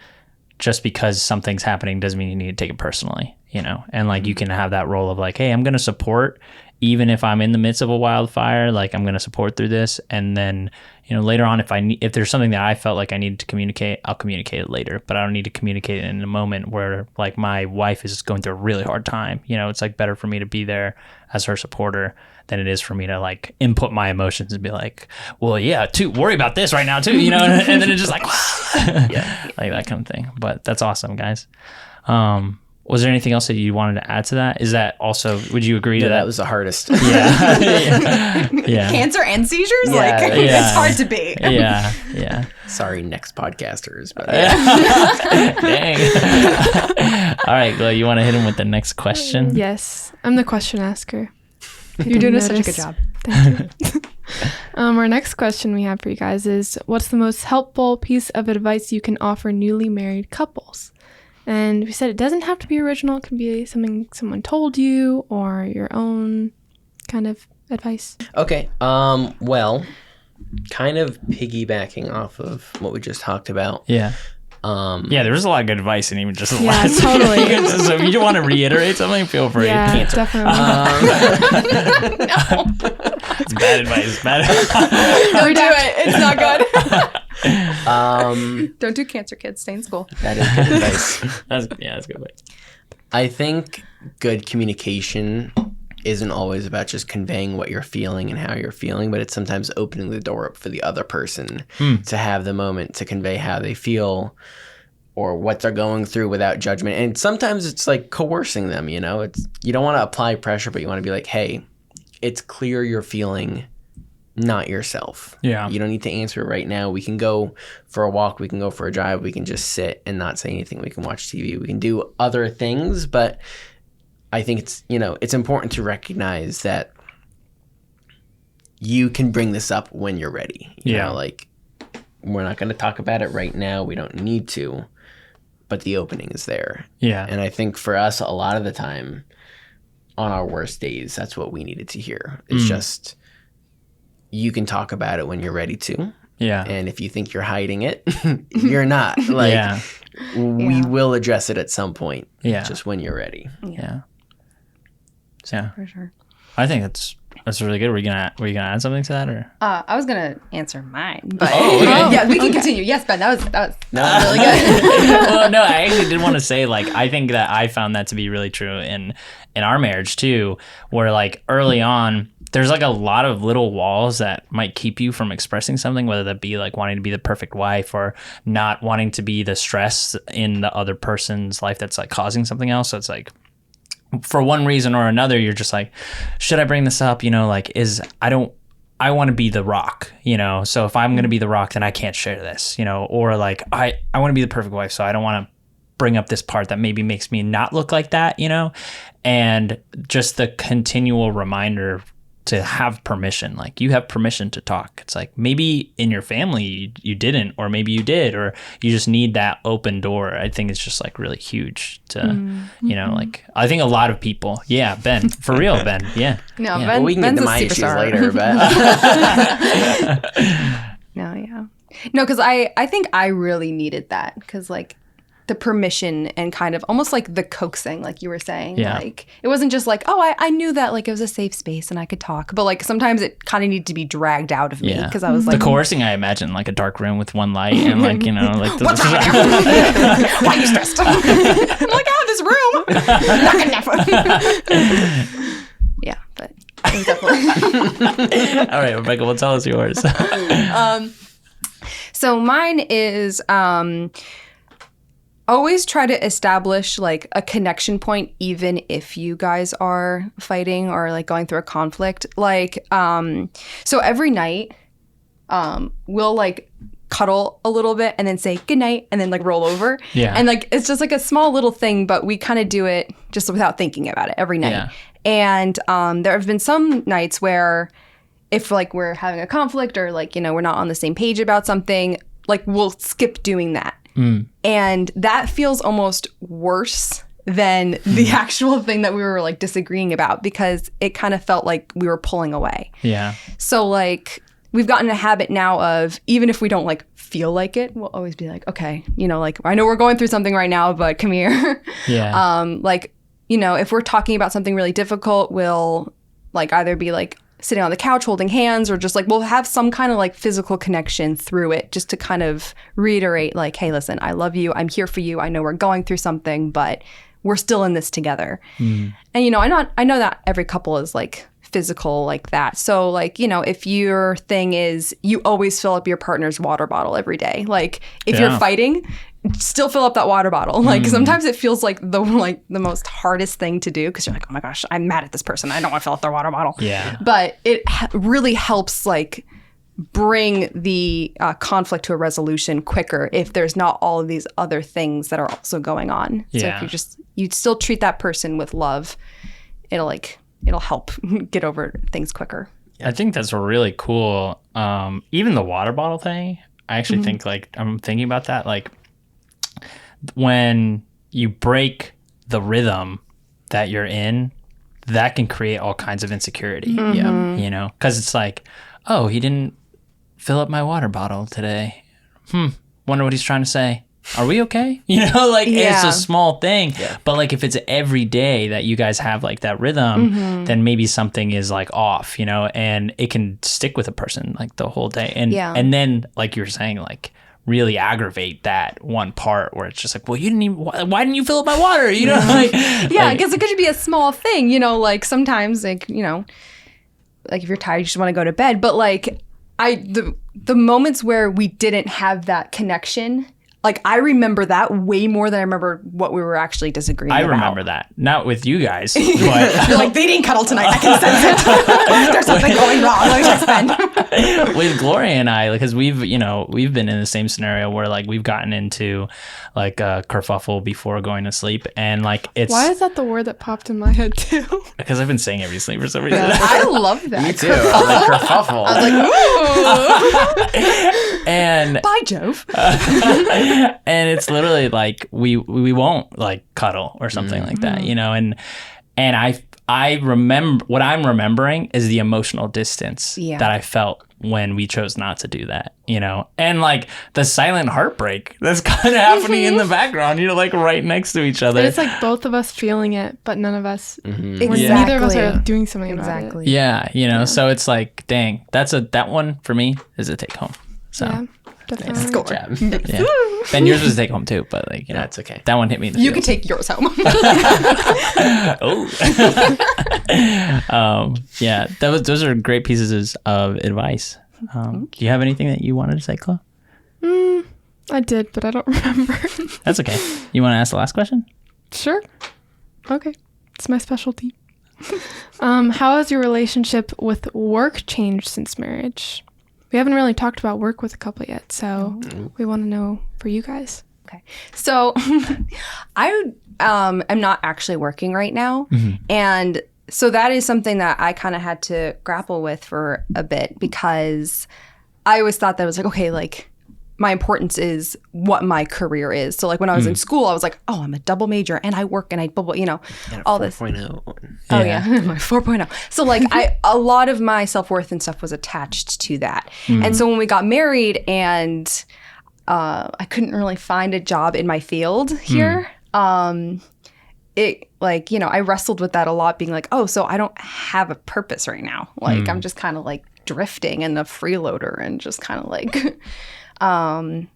just because something's happening doesn't mean you need to take it personally, you know? And like, you can have that role of like, hey, I'm going to support, even if I'm in the midst of a wildfire, like I'm going to support through this. And then, you know, later on, if there's something that I felt like I needed to communicate, I'll communicate it later, but I don't need to communicate it in a moment where like my wife is going through a really hard time. You know, it's like better for me to be there as her supporter than it is for me to like input my emotions and be like, well, yeah, worry about this right now too, you know? And then it's just like, yeah, like that kind of thing. But that's awesome, guys. Was there anything else that you wanted to add to that? Is that also, would you agree to that? That was the hardest. Yeah. Yeah. Cancer and seizures? Yeah, like, yeah. it's hard to be. Yeah. Yeah. Sorry, next podcasters. But Dang. All right, Glo, you want to hit him with the next question? Yes, I'm the question asker. You're doing such a good job. Thank you. Our next question we have for you guys is, what's the most helpful piece of advice you can offer newly married couples? And we said it doesn't have to be original. It can be something someone told you or your own kind of advice. Okay. Well, kind of piggybacking off of what we just talked about. Yeah. Yeah, there was a lot of good advice and even just the Yeah, last. totally. So if you don't want to reiterate something, feel free. Yeah, definitely. It's bad advice. Don't do it. It's not good. Um, Don't do cancer, kids. Stay in school. that is good advice. That's good advice. I think good communication isn't always about just conveying what you're feeling and how you're feeling, but it's sometimes opening the door up for the other person to have the moment to convey how they feel or what they're going through without judgment. And sometimes it's like coercing them, you know? You don't want to apply pressure, but you want to be like, hey, it's clear you're feeling not yourself. Yeah. You don't need to answer it right now. We can go for a walk. We can go for a drive. We can just sit and not say anything. We can watch TV. We can do other things, but I think it's important to recognize that you can bring this up when you're ready. You know, like, we're not going to talk about it right now. We don't need to, but the opening is there. Yeah. And I think for us, a lot of the time on our worst days, that's what we needed to hear. It's just, you can talk about it when you're ready to. Yeah. And if you think you're hiding it, you're not. Like, we will address it at some point. Yeah. Just when you're ready. Yeah. Yeah. For sure. I think that's really good. Were you gonna add something to that, or? I was gonna answer mine, but okay. yeah, we can continue. Yes, Ben, that was really good. Well, no, I actually did want to say, like, I think that I found that to be really true in our marriage too, where like early on, there's like a lot of little walls that might keep you from expressing something, whether that be like wanting to be the perfect wife or not wanting to be the stress in the other person's life that's like causing something else. So it's like, for one reason or another, you're just like, should I bring this up? You know, like, I want to be the rock, you know? So if I'm going to be the rock, then I can't share this, you know? Or like, I want to be the perfect wife, so I don't want to bring up this part that maybe makes me not look like that, you know? And just the continual reminder to have permission, like, you have permission to talk. It's like, maybe in your family you didn't, or maybe you did, or you just need that open door. I think it's just like really huge to, you know, like, I think a lot of people, Ben, for real, Ben, yeah. No, Yeah. Ben, Well, we can Ben's get to a my issues superstar. later, but No, because I think I really needed that, because like the permission and kind of almost like the coaxing, like you were saying. Yeah. Like, it wasn't just like, oh, I knew that like it was a safe space and I could talk, but like sometimes it kind of needed to be dragged out of me, because I was like, the coercing, I imagine, like a dark room with one light and like, you know, like what's wrong with you? Why are you stressed? I'm like, I have this room. Yeah, but it was definitely. All right, Rebecca, well, tell us yours. So mine is always try to establish like a connection point, even if you guys are fighting or like going through a conflict. Like, so every night, we'll like cuddle a little bit and then say good night and then like roll over. Yeah. And like it's just like a small little thing, but we kind of do it just without thinking about it every night. Yeah. And there have been some nights where if like we're having a conflict or like, you know, we're not on the same page about something, like we'll skip doing that. And that feels almost worse than the actual thing that we were like disagreeing about, because it kind of felt like we were pulling away. Yeah. So like we've gotten a habit now of, even if we don't like feel like it, we'll always be like, okay, you know, like I know we're going through something right now, but come here. Yeah. Like, you know, if we're talking about something really difficult, we'll like either be like sitting on the couch holding hands, or just like we'll have some kind of like physical connection through it, just to kind of reiterate like, hey, listen, I love you. I'm here for you. I know we're going through something, but we're still in this together. And, you know, I know that every couple is like physical like that. So like, you know, if your thing is you always fill up your partner's water bottle every day, like if you're fighting, still fill up that water bottle. Like sometimes it feels like the most hardest thing to do, because you're like, oh my gosh, I'm mad at this person, I don't want to fill up their water bottle. Yeah. But it really helps like bring the conflict to a resolution quicker if there's not all of these other things that are also going on. So Yeah. if you still treat that person with love, it'll help get over things quicker. I think that's really cool. Even the water bottle thing, I actually think like I'm thinking about that. Like when you break the rhythm that you're in, that can create all kinds of insecurity. Yeah. You know, because it's like, oh, he didn't fill up my water bottle today. Wonder what he's trying to say. Are we okay? You know, like it's Yeah. a small thing. But like if it's every day that you guys have like that rhythm, then maybe something is like off, you know, and it can stick with a person like the whole day. And Yeah. then like you were saying, like really aggravate that one part where it's just like, well, you didn't even, why didn't you fill up my water? You know, like Yeah, because it could be a small thing, you know, like sometimes like, you know, like if you're tired, you just want to go to bed. But like the moments where we didn't have that connection, like I remember that way more than I remember what we were actually disagreeing I about. remember that. Not with you guys, but You're like, they didn't cuddle tonight. I can sense it. There's something going wrong. Let me text Ben. with Gloria and I, because we've been in the same scenario where like we've gotten into like a kerfuffle before going to sleep, and like it's Why is that the word that popped in my head too? because I've been saying it recently for some reason. I love that. Me too. I like kerfuffle. And By Jove. and it's literally like we won't like cuddle or something like that, you know, and I remember what I'm remembering is the emotional distance Yeah. that I felt when we chose not to do that, you know, and like the silent heartbreak that's kind of happening in the background, you know, like right next to each other. And it's like both of us feeling it, but none of us, Exactly. neither of us are doing something about it. Exactly. Yeah, you know, so it's like, dang, that one for me is a take home. So Yeah, definitely. Score. Job. yeah. Ben, yours was a take home too, but like, you know, That's okay. that one hit me in the You can feels. take yours home. Yeah, those are great pieces of advice. Do you have anything that you wanted to say, Chloe? I did, but I don't remember. That's okay. You want to ask the last question? Sure. Okay. It's my specialty. How has your relationship with work changed since marriage? We haven't really talked about work with a couple yet, so we want to know for you guys. Okay. So I am not actually working right now. And so that is something that I kind of had to grapple with for a bit, because I always thought that I was like, okay, like my importance is what my career is. So like when I was in school, I was like, oh, I'm a double major and I work and I bubble, you know, all this. 4.0. Oh yeah, my 4.0. So like a lot of my self-worth and stuff was attached to that. And so when we got married and I couldn't really find a job in my field here, it like, you know, I wrestled with that a lot, being like, oh, so I don't have a purpose right now. Like I'm just kind of like drifting and a freeloader and just kind of like, and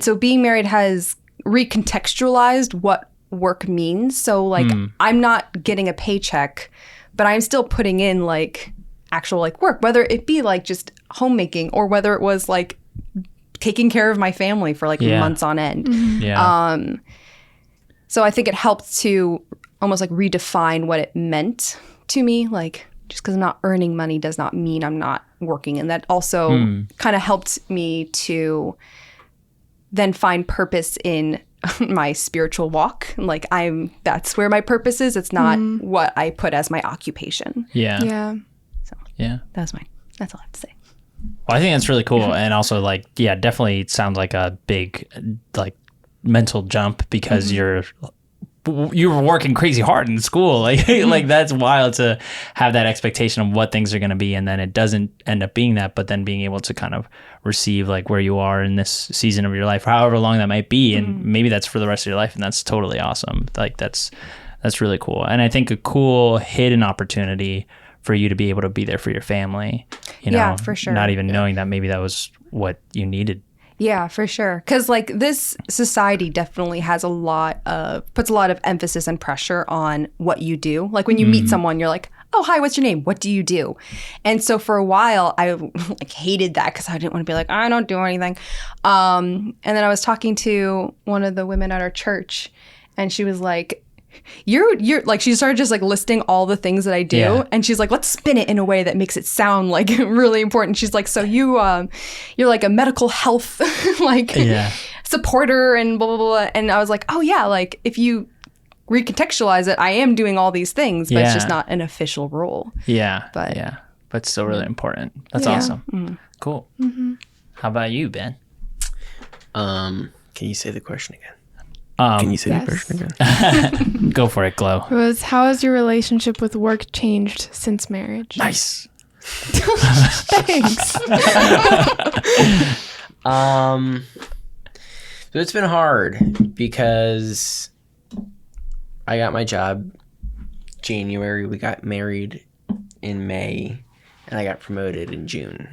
so being married has recontextualized what work means. So like I'm not getting a paycheck, but I'm still putting in like actual like work, whether it be like just homemaking or whether it was like taking care of my family for like Yeah. months on end. Yeah. So I think it helped to almost like redefine what it meant to me. Like just because I'm not earning money does not mean I'm not working. And that also kind of helped me to then find purpose in my spiritual walk. Like that's where my purpose is. It's not what I put as my occupation. yeah. Yeah. Yeah. That's mine. That's all I have to say. Well, I think that's really cool. And also, like, yeah, definitely sounds like a big, like, mental jump because you're working crazy hard in school. Like, like that's wild to have that expectation of what things are going to be. And then it doesn't end up being that, but then being able to kind of receive like where you are in this season of your life, however long that might be. And maybe that's for the rest of your life. And that's totally awesome. Like, that's really cool. And I think a cool hidden opportunity for you to be able to be there for your family, you know, Yeah, for sure. not even knowing that maybe that was what you needed. Yeah, for sure. Because like this society definitely has puts a lot of emphasis and pressure on what you do. Like when you meet someone, you're like, oh, hi, what's your name? What do you do? And so for a while, I like hated that because I didn't want to be like, I don't do anything. And then I was talking to one of the women at our church, and she was like, you're like, she started just like listing all the things that I do. Yeah. And she's like, let's spin it in a way that makes it sound like really important. She's like, so you're like a medical health like supporter and blah, blah, blah. And I was like, oh yeah, like if you recontextualize it, I am doing all these things, but it's just not an official role. Yeah. But- yeah. But still really important. That's Yeah. awesome. Cool. How about you, Ben? Can you say the question again? Can you say yes. the question again? Go for it, Glow. It was, how has your relationship with work changed since marriage? Nice. Thanks. So it's been hard because I got my job January, we got married in May, and I got promoted in June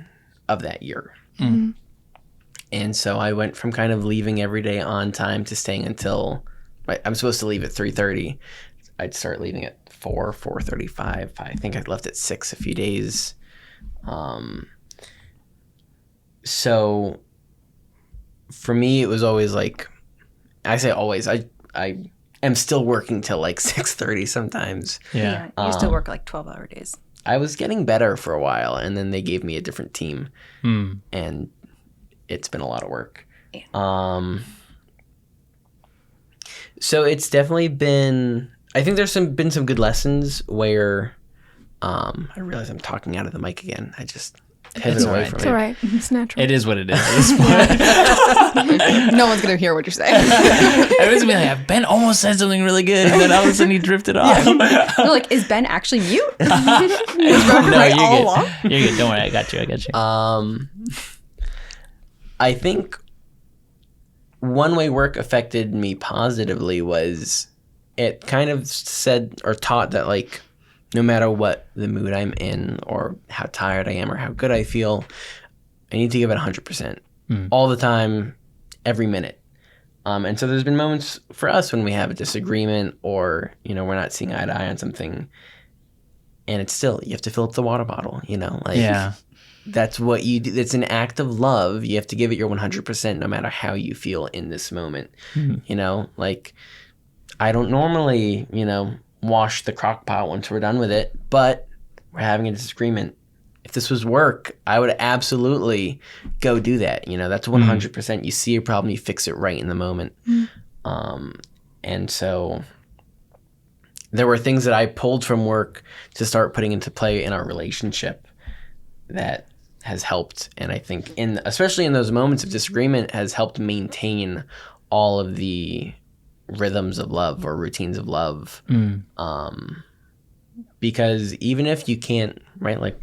of that year. And so I went from kind of leaving every day on time to staying until I'm supposed to leave at 3:30. I'd start leaving at 4:35. I think I left at 6 a few days. So for me, it was always like, I say always, I am still working till like 6:30 sometimes. Yeah. You still work like 12-hour days. I was getting better for a while, and then they gave me a different team, and it's been a lot of work. So it's definitely been, I think there's been some good lessons where I realize I'm talking out of the mic again. I just pivot away from It's it. all right. It's natural. It is what it is at this point. No one's going to hear what you're saying. I was gonna be like, Ben almost said something really good, and then all of a sudden he drifted off. You're like, is Ben actually mute? No, right you're all good. along? You're good. Don't worry, I got you. I think one way work affected me positively was it kind of said or taught that, like, no matter what the mood I'm in or how tired I am or how good I feel, I need to give it 100% all the time, every minute. And so there's been moments for us when we have a disagreement or, you know, we're not seeing eye to eye on something, and it's still, you have to fill up the water bottle, you know? Like, Yeah. that's what you do. It's an act of love. You have to give it your 100% no matter how you feel in this moment. You know, like, I don't normally, you know, wash the crock pot once we're done with it, but we're having a disagreement. If this was work, I would absolutely go do that. You know, that's 100%. You see a problem, you fix it right in the moment. And so there were things that I pulled from work to start putting into play in our relationship that has helped. And I think especially in those moments of disagreement has helped maintain all of the rhythms of love or routines of love. Because even if you can't, right, like,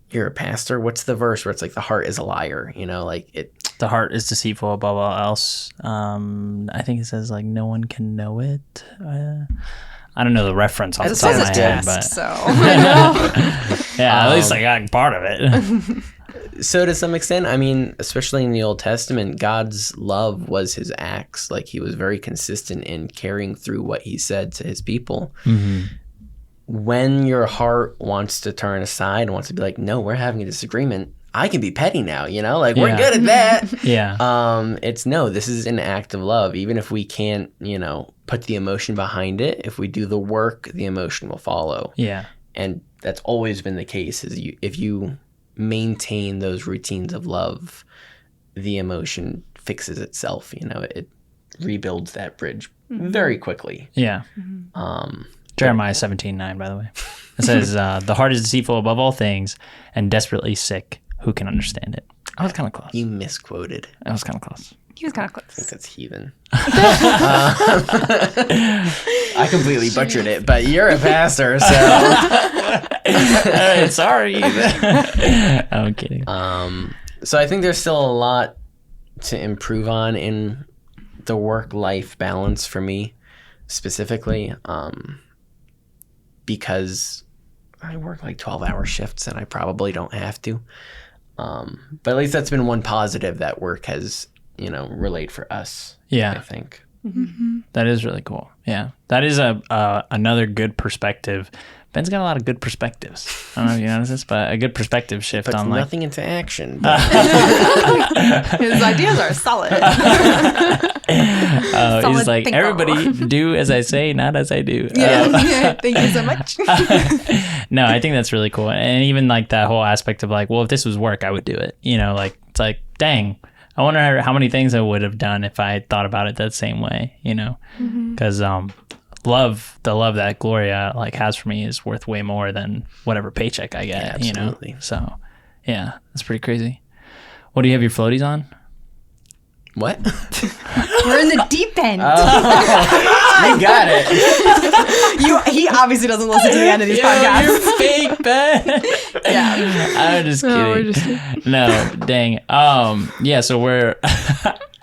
you're a pastor, what's the verse where it's like the heart is a liar, you know, like it. The heart is deceitful above all else. I think it says like no one can know it. I don't know the reference off the It top of says my it head, but so. yeah, at least I got part of it. So to some extent, I mean, especially in the Old Testament, God's love was his acts. Like, he was very consistent in carrying through what he said to his people. When your heart wants to turn aside and wants to be like, no, we're having a disagreement, I can be petty now, like we're Yeah. good at that. Yeah. It's no, this is an act of love. Even if we can't, put the emotion behind it, if we do the work, the emotion will follow. Yeah. And that's always been the case is if you maintain those routines of love, the emotion fixes itself, it rebuilds that bridge very quickly. Yeah. Jeremiah 17:9, by the way. It says, the heart is deceitful above all things and desperately sick. Who can understand it? I was kind of close. You misquoted. I was kind of close. He was kind of I think close. that's heathen. I completely butchered it, but you're a pastor, so. Sorry. I'm kidding. So I think there's still a lot to improve on in the work-life balance for me, specifically, because I work like 12-hour shifts and I probably don't have to. But at least that's been one positive that work has, relayed for us. Yeah. I think. That is really cool. Yeah. That is another good perspective. Ben's got a lot of good perspectives. I don't know if you noticed this, but a good perspective shift Puts on like nothing into action. His ideas are solid. he's Solid like, thinker. everybody do as I say, not as I do. Yeah. Thank you so much. No, I think that's really cool. And even like that whole aspect of like, well, if this was work, I would do it. Like, it's like, dang, I wonder how many things I would have done if I had thought about it that same way, because the love that Gloria like has for me is worth way more than whatever paycheck I get, Yeah, absolutely. So yeah, that's pretty crazy. What do you have your floaties on? What? We're in the deep end. You got it. He obviously doesn't listen to the end of these podcasts. You're fake, Ben. Yeah. I'm just kidding. No, we're just No, dang. Yeah, so we're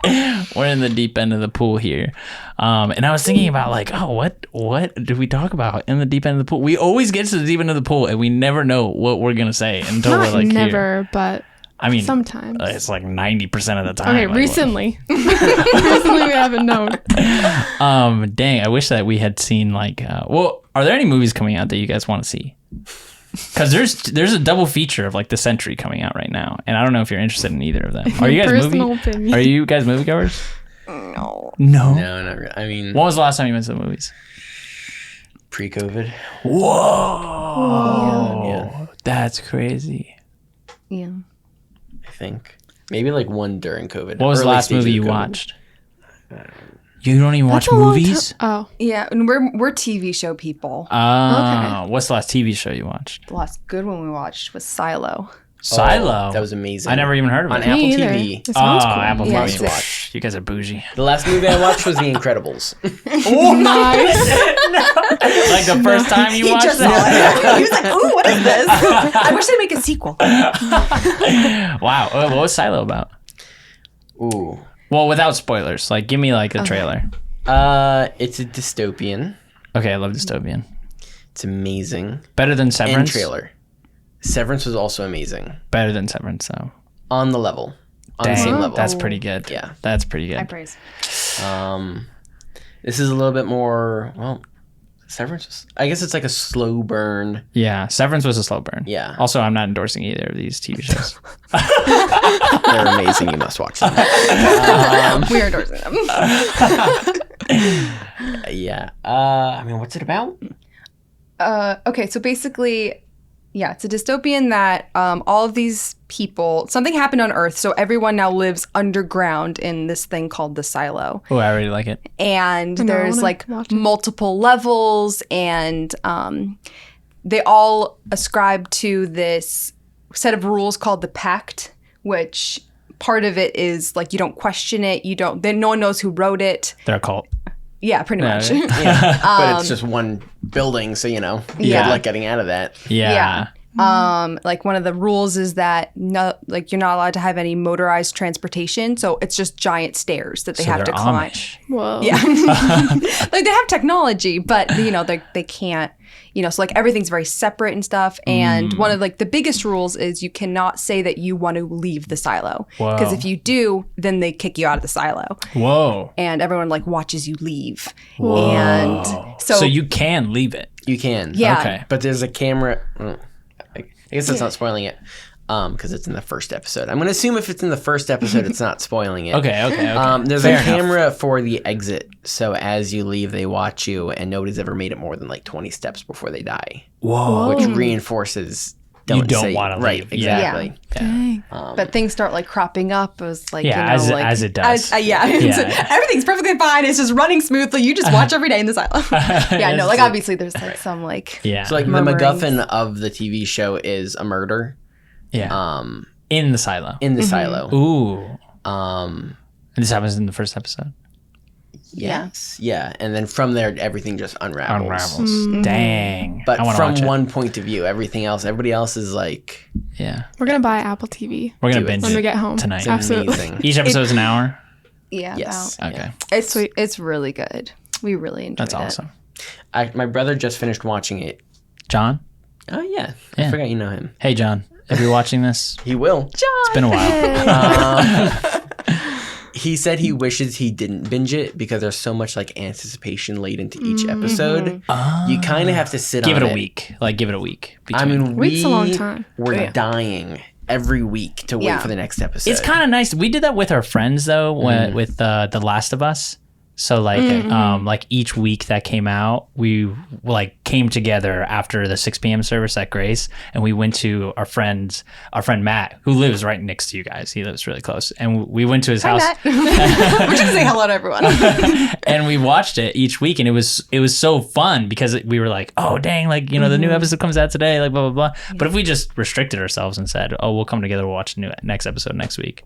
in the deep end of the pool here. And I was thinking about like, what did we talk about in the deep end of the pool? We always get to the deep end of the pool and we never know what we're gonna say until we're not like here. never, but I mean, sometimes. it's like 90% of the time. Okay, like, recently. Recently we haven't known. dang, I wish that we had seen like are there any movies coming out that you guys want to see? Because there's a double feature of like The Century coming out right now, and I don't know if you're interested in either of them. Are you guys Personal opinion. Are you guys moviegoers? No. No. No, not really. I mean, When was the last time you went to the movies? pre-COVID. Whoa. Yeah. That's crazy. Yeah. I think maybe like one during COVID. What was the Early last movie stages you of COVID. watched? You don't even watch That's a long movies? Oh, Yeah, and we're TV show people. What's the last TV show you watched? The last good one we watched was Silo. Silo. Oh, that was amazing. I never even heard of on it. Apple me either. TV. It sounds cool. Apple Yeah, TV. it's- You guys are bougie. The last movie I watched was The Incredibles. Nice. Like the first time you He watched just it? saw it. He was like, "Ooh, what is this?" I wish they'd make a sequel. Wow. What was Silo about? Ooh. Well, without spoilers. Like, give me like a trailer. It's a dystopian. Okay, I love dystopian. It's amazing. Better than And Severance. trailer. Severance was also amazing. Better than Severance, though. On the level. On Dang, the same level. that's pretty good. Yeah. That's pretty good. I praise. This is a little bit more, well, Severance was, I guess it's like a slow burn. Yeah, Severance was a slow burn. Yeah. Also, I'm not endorsing either of these TV shows. They're amazing. You must watch them. We are endorsing them. Yeah. I mean, what's it about? Okay, so basically, yeah, it's a dystopian that all of these people, something happened on Earth, so everyone now lives underground in this thing called the silo. Oh, I really like it. And I there's wanna like watch it. multiple levels, and they all ascribe to this set of rules called the Pact, which part of it is like you don't question it, then no one knows who wrote it. They're a cult. Yeah, pretty much. right. Yeah. But it's just one building, so, Yeah. good luck getting out of that. Yeah. Like one of the rules is that you're not allowed to have any motorized transportation, so it's just giant stairs that they So have to they're climb. Amish. Whoa. Yeah, like they have technology, but they can't. So like everything's very separate and stuff. And one of like the biggest rules is you cannot say that you want to leave the silo, because Whoa. if you do, then they kick you out of the silo, Whoa. and everyone like watches you leave. Whoa. And So you can leave it. You can. Yeah. Okay. But there's a camera. I guess that's not spoiling it. because it's in the first episode. I'm going to assume if it's in the first episode, it's not spoiling it. Okay. There's Fair a enough. camera for the exit, so as you leave, they watch you, and nobody's ever made it more than like 20 steps before they die, Whoa. which reinforces You don't say- wanna right, leave. Yeah. exactly. Dang. But things start like cropping up. It was like, Yeah, as it does. Yeah, Yeah. everything's perfectly fine. It's just running smoothly. You just watch every day in the asylum. Yeah, no, like obviously there's like some like Yeah. So like the Murmurings. MacGuffin of the TV show is a murder, yeah. In the silo. in the silo. Ooh. Um, This happens in the first episode. yes, yeah, and then from there everything just unravels. Unravels. Dang. But I wanna from watch it. one point of view, everything else, everybody else is like Yeah. We're gonna buy Apple TV We're going Do to it. binge when we it get home tonight. Absolutely. amazing. Each episode's an hour. yeah. Yes. about- Okay. It's really good. We really enjoyed That's it. awesome. My brother just finished watching it. John? Oh yeah, Yeah. I forgot you know him. Hey, John. If you're watching this, He will. it's been a while. He said he wishes he didn't binge it because there's so much like anticipation laid into each episode. You kind of have to sit Give on it a week. Like, give it a week. I between. mean, Week's a long time. We're dying every week to wait Yeah. for the next episode. It's kind of nice. We did that with our friends though, with The Last of Us. So like, like each week that came out, we like came together after the 6 p.m. service at Grace, and we went to our friend Matt, who lives right next to you guys. He lives really close, and we went to his house. Matt. We're just saying hello to everyone. And we watched it each week, and it was so fun because we were like, oh dang, like the new episode comes out today, like blah blah blah. But if we just restricted ourselves and said, oh, we'll come together, we'll watch the next episode next week,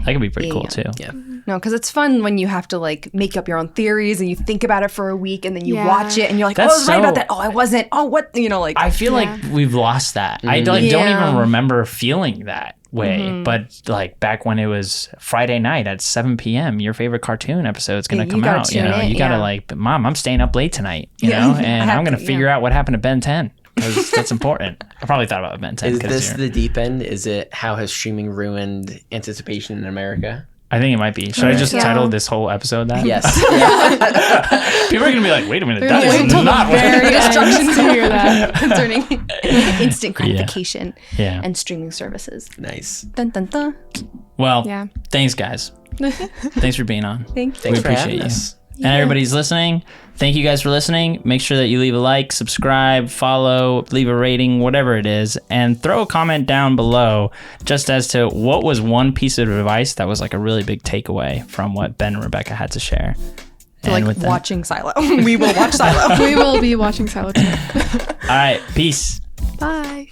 that could be pretty cool too. yeah. No, because it's fun when you have to like make up your own theories and you think about it for a week and then you Yeah. watch it and you're like, That's oh, I was right about so- that. Oh, I wasn't. Oh, what? Like I feel like we've lost that. I don't Yeah. even remember feeling that way. But like back when it was Friday night at 7 p.m., your favorite cartoon episode is gonna Yeah, you come gotta out. tune in, You gotta yeah. like, Mom, I'm staying up late tonight. You Yeah, know, I and have I'm gonna to, figure out what happened to Ben 10 because that's important. I probably thought about Ben 10. Is 'cause this you're- the deep end? Is it how has streaming ruined anticipation in America? I think it might be. Should I just Yeah. title this whole episode that? Yes. People are gonna be like, wait a minute, They're that gonna wait is until the not what. very end instructions to hear that. concerning instant gratification Yeah. and streaming services. Nice. Dun dun dun. Well, Yeah. thanks guys. Thanks for being on. Thank you. Thanks for appreciate having you. us. And everybody's listening. Thank you guys for listening. Make sure that you leave a like, subscribe, follow, leave a rating, whatever it is, and throw a comment down below just as to what was one piece of advice that was like a really big takeaway from what Ben and Rebecca had to share. And Like with that- watching Silo. We will watch Silo. We will be watching Silo tonight. All right, peace. Bye.